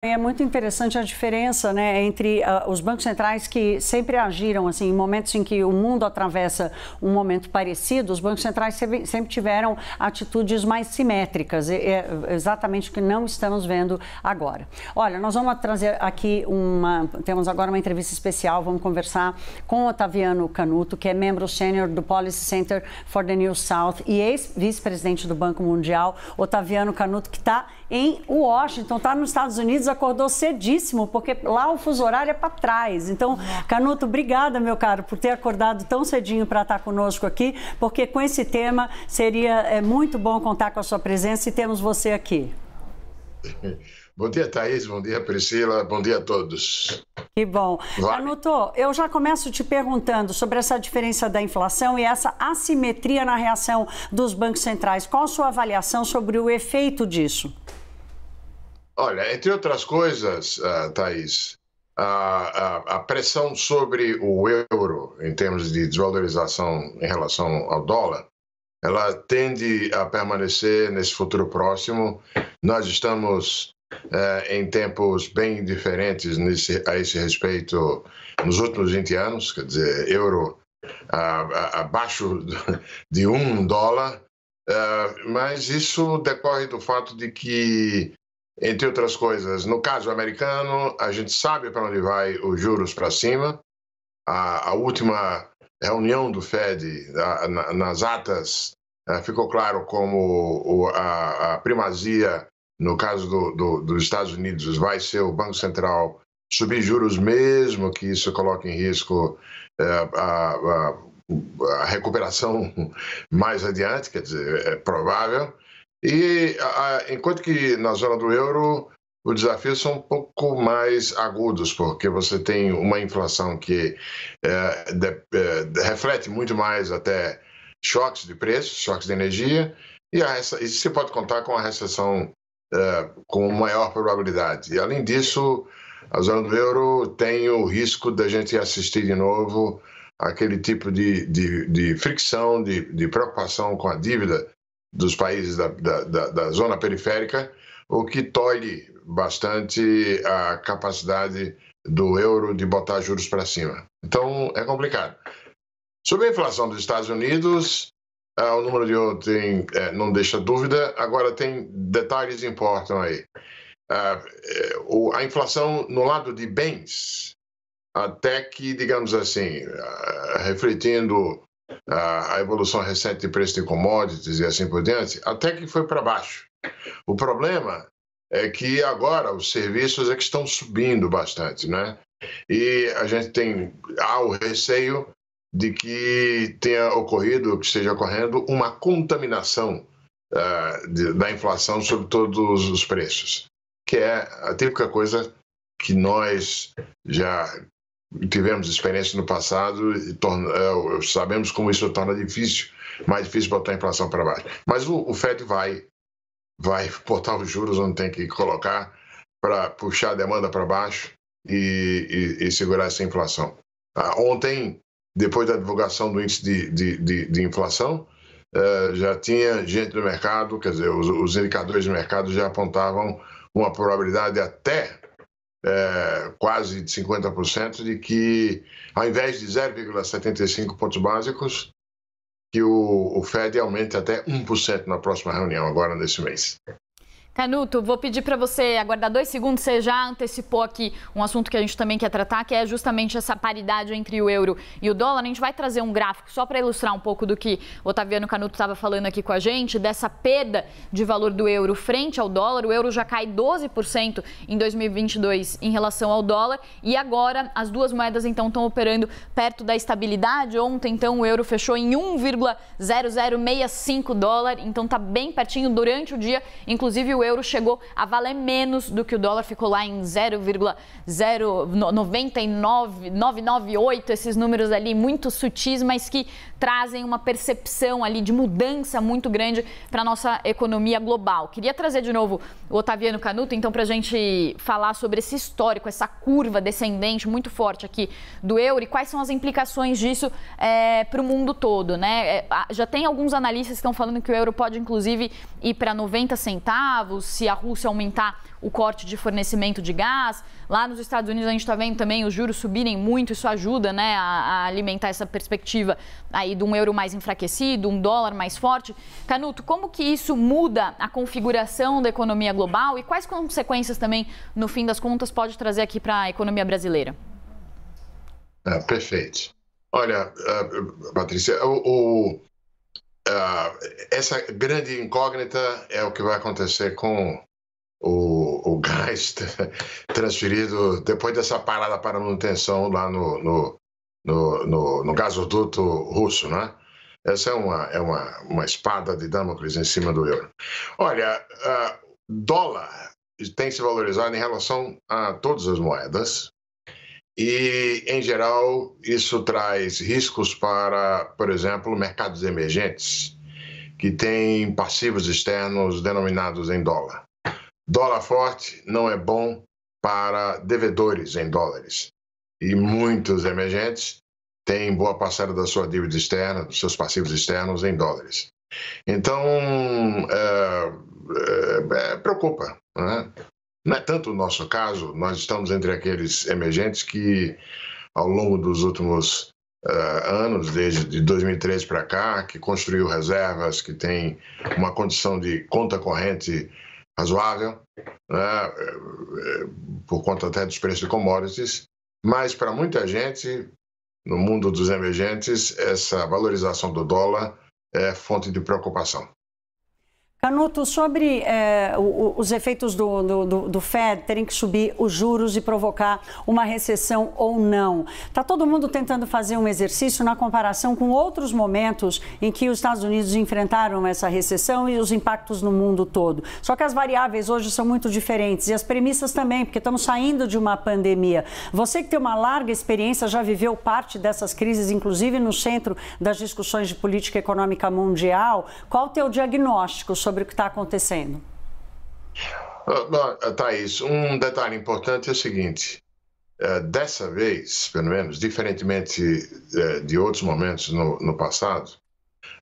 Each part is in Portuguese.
É muito interessante a diferença, né, entre os bancos centrais que sempre agiram assim, em momentos em que o mundo atravessa um momento parecido. Os bancos centrais sempre tiveram atitudes mais simétricas, é exatamente o que não estamos vendo agora. Olha, nós vamos trazer aqui temos agora uma entrevista especial, vamos conversar com Otaviano Canuto, que é membro sênior do Policy Center for the New South e ex-vice-presidente do Banco Mundial. Otaviano Canuto, que está em Washington, está nos Estados Unidos, acordou cedíssimo, porque lá o fuso horário é para trás. Então, Canuto, obrigada, meu caro, por ter acordado tão cedinho para estar conosco aqui, porque com esse tema seria muito bom contar com a sua presença e temos você aqui. Bom dia, Thaís, bom dia, Priscila, bom dia a todos. Que bom. Canuto, eu já começo te perguntando sobre essa diferença da inflação e essa assimetria na reação dos bancos centrais. Qual a sua avaliação sobre o efeito disso? Olha, entre outras coisas, Thaís, a pressão sobre o euro em termos de desvalorização em relação ao dólar, ela tende a permanecer nesse futuro próximo. Nós estamos em tempos bem diferentes a esse respeito nos últimos 20 anos, quer dizer, euro abaixo de $1, mas isso decorre do fato de que, entre outras coisas, no caso americano, a gente sabe para onde vai os juros para cima. A última reunião do Fed, nas atas, ficou claro como a primazia, no caso dos Estados Unidos, vai ser o Banco Central subir juros, mesmo que isso coloque em risco a recuperação mais adiante, quer dizer, é provável. E enquanto que na zona do euro os desafios são um pouco mais agudos, porque você tem uma inflação que reflete muito mais até choques de preços, choques de energia, e você pode contar com a recessão com maior probabilidade. E além disso, a zona do euro tem o risco da gente assistir de novo aquele tipo de fricção, de preocupação com a dívida dos países da zona periférica, o que tolhe bastante a capacidade do euro de botar juros para cima. Então, é complicado. Sobre a inflação dos Estados Unidos, o número de ontem não deixa dúvida. Agora, tem detalhes que importam aí. A inflação no lado de bens, até que, digamos assim, refletindo a evolução recente de preço de commodities e assim por diante, até que foi para baixo. O problema é que agora os serviços é que estão subindo bastante, né? E a gente há o receio de que tenha ocorrido, que esteja ocorrendo, uma contaminação da inflação sobre todos os preços, que é a típica coisa que nós já tivemos experiência no passado e sabemos como isso torna mais difícil botar a inflação para baixo. Mas o Fed vai botar os juros onde tem que colocar para puxar a demanda para baixo e segurar essa inflação. Ontem, depois da divulgação do índice de inflação, já tinha gente no mercado, quer dizer, os indicadores de mercado já apontavam uma probabilidade até quase de 50% de que, ao invés de 0,75 pontos básicos, que o Fed aumente até 1% na próxima reunião, agora nesse mês. Canuto, vou pedir para você aguardar 2 segundos. Você já antecipou aqui um assunto que a gente também quer tratar, que é justamente essa paridade entre o euro e o dólar. A gente vai trazer um gráfico só para ilustrar um pouco do que o Otaviano Canuto estava falando aqui com a gente, dessa perda de valor do euro frente ao dólar. O euro já cai 12% em 2022 em relação ao dólar e agora as duas moedas então estão operando perto da estabilidade. Ontem então o euro fechou em 1,0065 dólar, então está bem pertinho durante o dia, inclusive o euro chegou a valer menos do que o dólar, ficou lá em 0,998, esses números ali muito sutis, mas que trazem uma percepção ali de mudança muito grande para a nossa economia global. Queria trazer de novo o Otaviano Canuto, então, para a gente falar sobre esse histórico, essa curva descendente muito forte aqui do euro e quais são as implicações disso para o mundo todo, né? Já tem alguns analistas que estão falando que o euro pode, inclusive, ir para 90 centavos, escravos, se a Rússia aumentar o corte de fornecimento de gás. Lá nos Estados Unidos a gente está vendo também os juros subirem muito, isso ajuda, né, a alimentar essa perspectiva aí de um euro mais enfraquecido, um dólar mais forte. Canuto, como que isso muda a configuração da economia global e quais consequências também, no fim das contas, pode trazer aqui para a economia brasileira? Perfeito. Olha, Patrícia, essa grande incógnita é o que vai acontecer com o gás transferido depois dessa parada para manutenção lá no gasoduto russo, né? Essa é uma espada de Damocles em cima do euro. Olha, dólar tem se valorizado em relação a todas as moedas e, em geral, isso traz riscos para, por exemplo, mercados emergentes que têm passivos externos denominados em dólar. Dólar forte não é bom para devedores em dólares. E muitos emergentes têm boa parcela da sua dívida externa, dos seus passivos externos em dólares. Então, preocupa, né? Não é tanto o nosso caso, nós estamos entre aqueles emergentes que, ao longo dos últimos anos, desde 2013 para cá, que construiu reservas, que tem uma condição de conta corrente razoável, né, por conta até dos preços de commodities, mas para muita gente, no mundo dos emergentes, essa valorização do dólar é fonte de preocupação. Canuto, sobre os efeitos do Fed terem que subir os juros e provocar uma recessão ou não. Está todo mundo tentando fazer um exercício na comparação com outros momentos em que os Estados Unidos enfrentaram essa recessão e os impactos no mundo todo. Só que as variáveis hoje são muito diferentes e as premissas também, porque estamos saindo de uma pandemia. Você que tem uma larga experiência, já viveu parte dessas crises, inclusive no centro das discussões de política econômica mundial. Qual o teu diagnóstico sobre o que está acontecendo? Thaís, um detalhe importante é o seguinte, dessa vez, pelo menos, diferentemente de outros momentos no passado,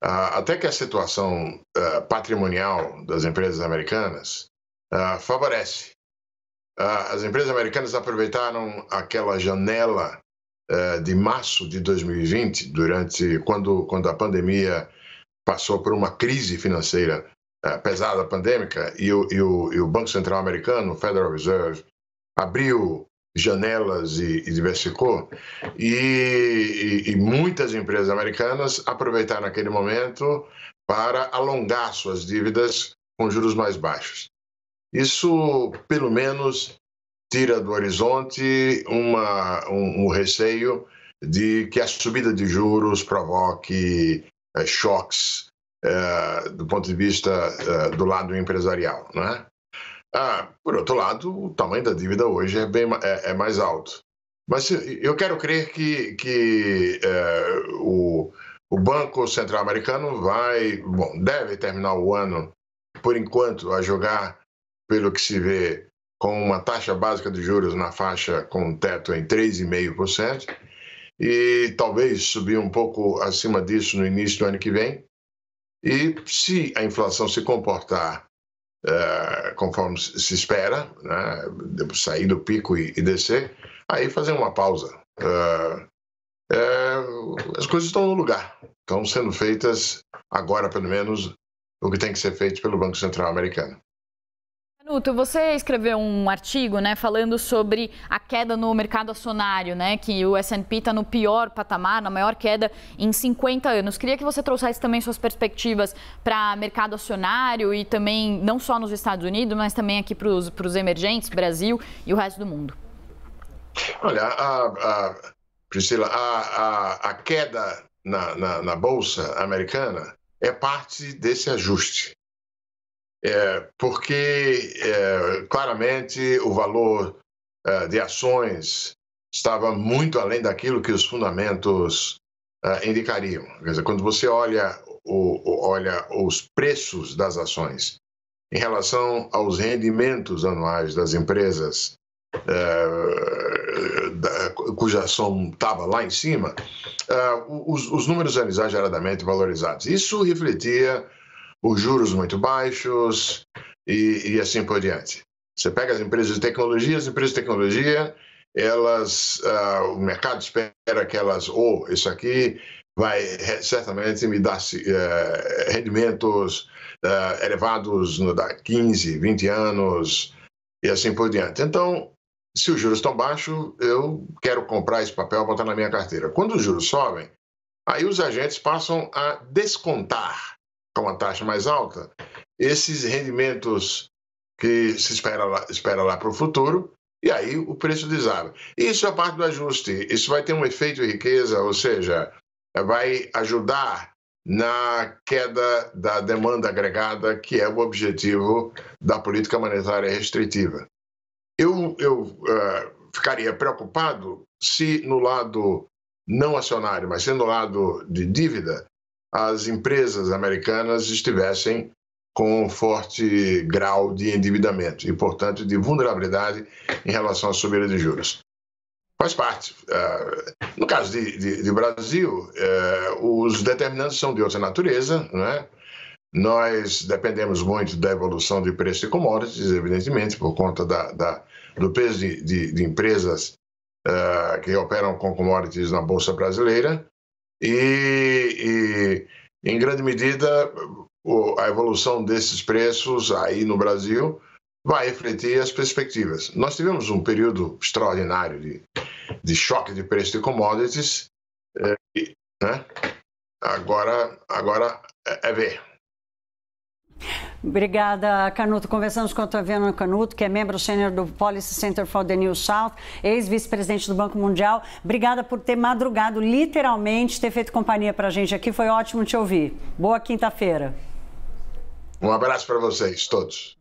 até que a situação patrimonial das empresas americanas favorece. As empresas americanas aproveitaram aquela janela de março de 2020, quando a pandemia passou por uma crise financeira pesada pandêmica e o Banco Central americano, o Federal Reserve, abriu janelas e diversificou e muitas empresas americanas aproveitaram aquele momento para alongar suas dívidas com juros mais baixos. Isso, pelo menos, tira do horizonte um receio de que a subida de juros provoque choques do ponto de vista do lado empresarial, né? Por outro lado, o tamanho da dívida hoje é mais alto. Mas eu quero crer que o Banco Central americano deve terminar o ano, por enquanto, a jogar, pelo que se vê, com uma taxa básica de juros na faixa com teto em 3,5% e talvez subir um pouco acima disso no início do ano que vem. E se a inflação se comportar conforme se espera, né, sair do pico e descer, aí fazer uma pausa. As coisas estão no lugar, estão sendo feitas agora, pelo menos, o que tem que ser feito pelo Banco Central americano. Canuto, você escreveu um artigo, né, falando sobre a queda no mercado acionário, né, que o S&P está no pior patamar, na maior queda em 50 anos. Queria que você trouxesse também suas perspectivas para mercado acionário e também, não só nos Estados Unidos, mas também aqui para os emergentes, Brasil e o resto do mundo. Olha, Priscila, a queda na Bolsa americana é parte desse ajuste. Porque claramente o valor de ações estava muito além daquilo que os fundamentos indicariam. Quer dizer, quando você olha os preços das ações em relação aos rendimentos anuais das empresas cuja ação estava lá em cima, os números eram exageradamente valorizados. Isso refletia os juros muito baixos e assim por diante. Você pega as empresas de tecnologia, elas, o mercado espera que elas, isso aqui vai certamente me dar rendimentos elevados no 15, 20 anos e assim por diante. Então, se os juros estão baixos, eu quero comprar esse papel e botar na minha carteira. Quando os juros sobem, aí os agentes passam a descontar com uma taxa mais alta esses rendimentos que se espera lá para o futuro, e aí o preço desaba. Isso é parte do ajuste. Isso vai ter um efeito de riqueza, ou seja, vai ajudar na queda da demanda agregada, que é o objetivo da política monetária restritiva. Eu ficaria preocupado se no lado não acionário, mas se no lado de dívida, as empresas americanas estivessem com um forte grau de endividamento e, portanto, de vulnerabilidade em relação à subida de juros. Faz parte. No caso de Brasil, os determinantes são de outra natureza, não é? Nós dependemos muito da evolução de preço de commodities, evidentemente, por conta do peso de empresas que operam com commodities na Bolsa Brasileira e em grande medida, a evolução desses preços aí no Brasil vai refletir as perspectivas. Nós tivemos um período extraordinário de choque de preço de commodities, né? Agora é ver. Obrigada, Canuto. Conversamos com o Otaviano Canuto, que é membro sênior do Policy Center for the New South, ex-vice-presidente do Banco Mundial. Obrigada por ter madrugado, literalmente, ter feito companhia para a gente aqui. Foi ótimo te ouvir. Boa quinta-feira. Um abraço para vocês todos.